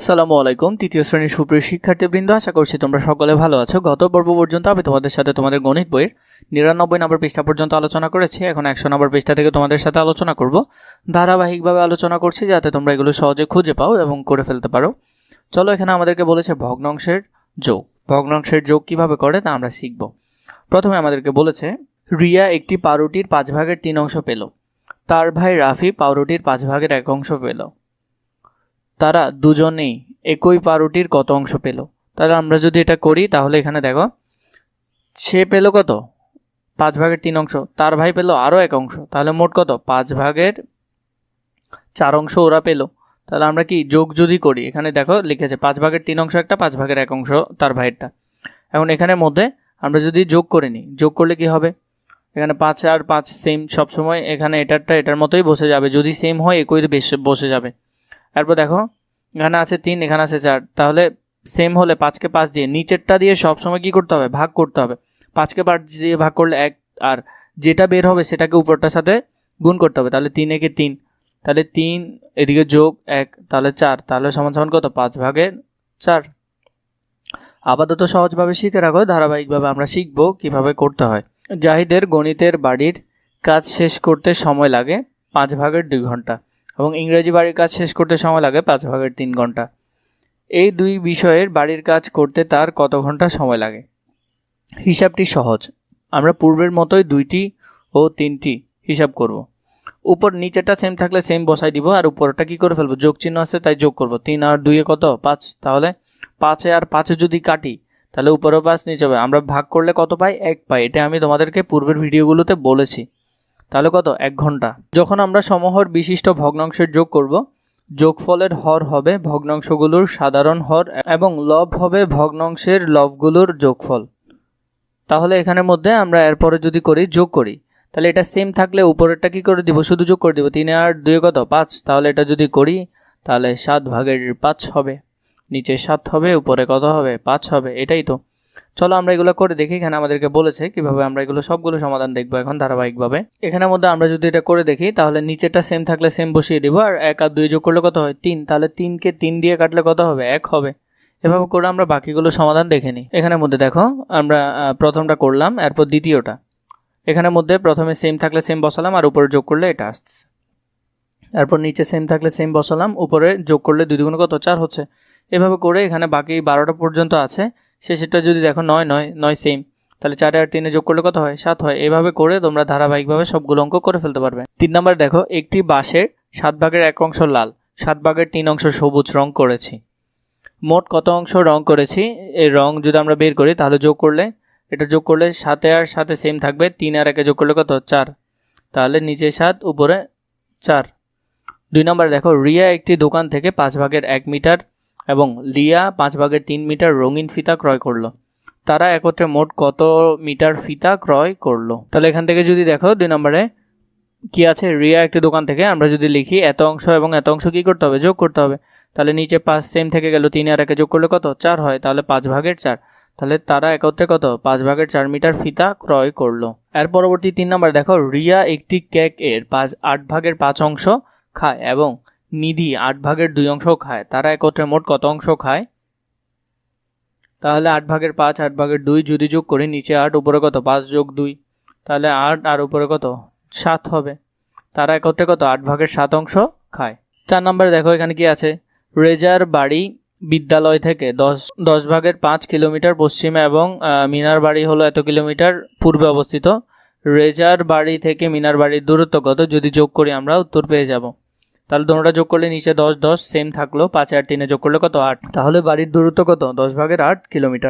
আসসালামু আলাইকুম। তৃতীয় শ্রেণীর সুপ্রিয় শিক্ষার্থীবৃন্দ, আশা করছি তোমরা সকলে ভালো আছো। গত পর্ব পর্যন্ত আমি তোমাদের সাথে তোমাদের গণিত বইয়ের 99 নম্বর পৃষ্ঠা পর্যন্ত আলোচনা করেছি। এখন 100 নম্বর পৃষ্ঠা থেকে তোমাদের সাথে আলোচনা করব। ধারাবাহিকভাবে আলোচনা করছি যাতে তোমরা এগুলো সহজে খুঁজে পাও এবং করে ফেলতে পারো। চলো, এখানে আমাদেরকে বলেছে ভগ্নাংশের যোগ। ভগ্নাংশের যোগ কিভাবে করে তা আমরা শিখব। প্রথমে আমাদেরকে বলেছে রিয়া একটি পাউরুটির 5 ভাগের 3 অংশ পেল। তার ভাই রাফি পাউরুটির 5 ভাগের 1 অংশ পেল। তারা দুজনেই একই পাউরুটির কত অংশ পেল? তাহলে আমরা যদি এটা করি তাহলে এখানে দেখো, সে পেল কত? 5 ভাগের 3 অংশ। তার ভাই পেল আরও 1 অংশ। তাহলে মোট কত? 5 ভাগের 4 অংশ ওরা পেল। তাহলে আমরা কি যোগ যদি করি, এখানে দেখো লিখেছে 5 ভাগের 3 অংশ একটা, 5 ভাগের 1 অংশ তার ভাইয়েরটা। এখন এখানের মধ্যে আমরা যদি যোগ করে নিই, যোগ করলে কি হবে? এখানে 5 আর 5 সেম সবসময়, এখানে এটারটা এটার মতোই বসে যাবে। যদি সেম হয় একই বেশ বসে যাবে। এরপর দেখো এখানে আছে 3, এখানে আছে 4। তাহলে সেম হলে 5কে 5 দিয়ে নিচেরটা দিয়ে সবসময় কী করতে হবে? ভাগ করতে হবে। 5কে 5 দিয়ে ভাগ করলে 1, আর যেটা বের হবে সেটাকে উপরটার সাথে গুণ করতে হবে। তাহলে 3 একে 3, তাহলে 3 এদিকে যোগ 1, তাহলে 4। তাহলে সমান সমান কত? 5 ভাগের 4। আপাতত সহজভাবে শিখে রাখো, ধারাবাহিকভাবে আমরা শিখব কিভাবে করতে হয়। জাহিদের গণিতের বাড়ির কাজ শেষ করতে সময় লাগে 5 ভাগের 2 ঘন্টা এবং ইংরেজি বাড়ির কাজ শেষ করতে সময় লাগে 5 ভাগের 3 ঘন্টা। এই দুই বিষয়ের বাড়ির কাজ করতে তার কত ঘন্টা সময় লাগে? হিসাবটি সহজ। আমরা পূর্বের মতোই 2টি ও 3টি হিসাব করব। উপর নিচেটা সেম থাকলে সেম বসাই দিব, আর উপরটা কি করে ফেলবো? যোগ চিহ্ন আছে তাই যোগ করব। 3 আর 2 কত? 5। তাহলে 5 আর 5 যদি কাটি তাহলে উপরেও 5 নিচে হবে। আমরা ভাগ করলে কত পাই? 1 পাই। এটা আমি তোমাদেরকে পূর্বের ভিডিওগুলোতে বলেছি। তাহলে কত? 1 ঘন্টা। যখন আমরা সমহর বিশিষ্ট ভগ্নাংশের যোগ করব, যোগফলের হর হবে ভগ্নাংশগুলোর সাধারণ হর এবং লব হবে ভগ্নাংশের লবগুলোর যোগফল। তাহলে এখানের মধ্যে আমরা এরপরে যদি করি, যোগ করি, তাহলে এটা সেম থাকলে উপরেরটা কি করে দিব? শুধু যোগ করে দিব। 3 আর 2 কত? 5। তাহলে এটা যদি করি তাহলে 7 ভাগের 5 হবে। নিচে 7 হবে, উপরে কত হবে? 5 হবে। এটাই তো। চলো আমরা এগুলো করে দেখি। এখানে আমাদেরকে বলেছে কিভাবে আমরা এগুলো সবগুলো সমাধান দেখবো এখন ধারাবাহিকভাবে। এখানের মধ্যে আমরা যদি এটা করে দেখি তাহলে নিচেটা সেম থাকলে সেম বসিয়ে দিব, আর 1 আর 2 যোগ করলে কত হয়? 3। তাহলে 3কে 3 দিয়ে কাটলে কত হবে? 1 হবে। এভাবে করে আমরা বাকিগুলো সমাধান দেখে নিই। এখানের মধ্যে দেখো আমরা প্রথমটা করলাম, এরপর দ্বিতীয়টা। এখানের মধ্যে প্রথমে সেম থাকলে সেম বসালাম, আর উপরে যোগ করলে এটা আসছে। এরপর নিচে সেম থাকলে সেম বসালাম, উপরে যোগ করলে 2 দুগুণে কত? 4 হচ্ছে। এভাবে করে এখানে বাকি 12টা পর্যন্ত আছে। শেষেরটা যদি দেখো 9 সেম, তাহলে 4 আর 3 যোগ করলে কত হয়? 7 হয়। এভাবে করে তোমরা ধারাবাহিকভাবে সবগুলো অঙ্ক করে ফেলতে পারবে। 3 নম্বর দেখো, একটি বাঁশের 7 ভাগের 1 অংশ লাল, 7 ভাগের 3 অংশ সবুজ রং করেছি। মোট কত অংশ রং করেছি? এই রং যদি আমরা বের করি তাহলে যোগ করলে, এটা যোগ করলে 7 আর 7 সেম থাকবে। 3 আর 1 যোগ করলে কত? 4। তাহলে নিচে 7 উপরে 4। 2 নম্বর দেখো, রিয়া একটি দোকান থেকে 5 ভাগের 1 মিটার এবং লিয়া 5 ভাগের 3 মিটার রঙিন ফিতা ক্রয় করলো। তারা একত্রে মোট কত মিটার ফিতা ক্রয় করলো? তাহলে এখান থেকে যদি দেখো 2 নম্বরে কি আছে? রিয়া একটি দোকান থেকে, আমরা যদি লিখি এত অংশ এবং এত অংশ কি করতে হবে? যোগ করতে হবে। তাহলে নিচে 5 সেম থেকে গেল, 3 আর 1 যোগ করলে কত? 4 হয়। তাহলে 5 ভাগের 4। তাহলে তারা একত্রে কত? 5 ভাগের 4 মিটার ফিতা ক্রয় করলো। এর পরবর্তী 3 নম্বর দেখো, রিয়া একটি কেক এর 8 ভাগের 5 অংশ খায় এবং নিধি 8 ভাগের 2 অংশ খায়। তারা একত্রে মোট কত অংশ খায়? তাহলে 8 ভাগের 5, 8 ভাগের 2 যদি যোগ করি, নিচে 8 উপরে কত? 5 যোগ 2, তাহলে 8 আর উপরে কত? 7 হবে। তারা একত্রে কত? 8 ভাগের 7 অংশ খায়। 4 নম্বরে দেখো এখানে কি আছে? রেজার বাড়ি বিদ্যালয় থেকে 10 ভাগের 5 কিলোমিটার পশ্চিমে এবং মিনার বাড়ি হলো এত কিলোমিটার পূর্বে অবস্থিত। রেজার বাড়ি থেকে মিনার বাড়ির দূরত্ব কত? যদি যোগ করি আমরা উত্তর পেয়ে যাব। তাহলে তোমরা যোগ করলে নিচে 10 সেম থাকলো, 5 আর 3 যোগ করলে কত? 8। তাহলে বাড়ির দূরত্ব কত? 10 ভাগের 8 কিলোমিটার।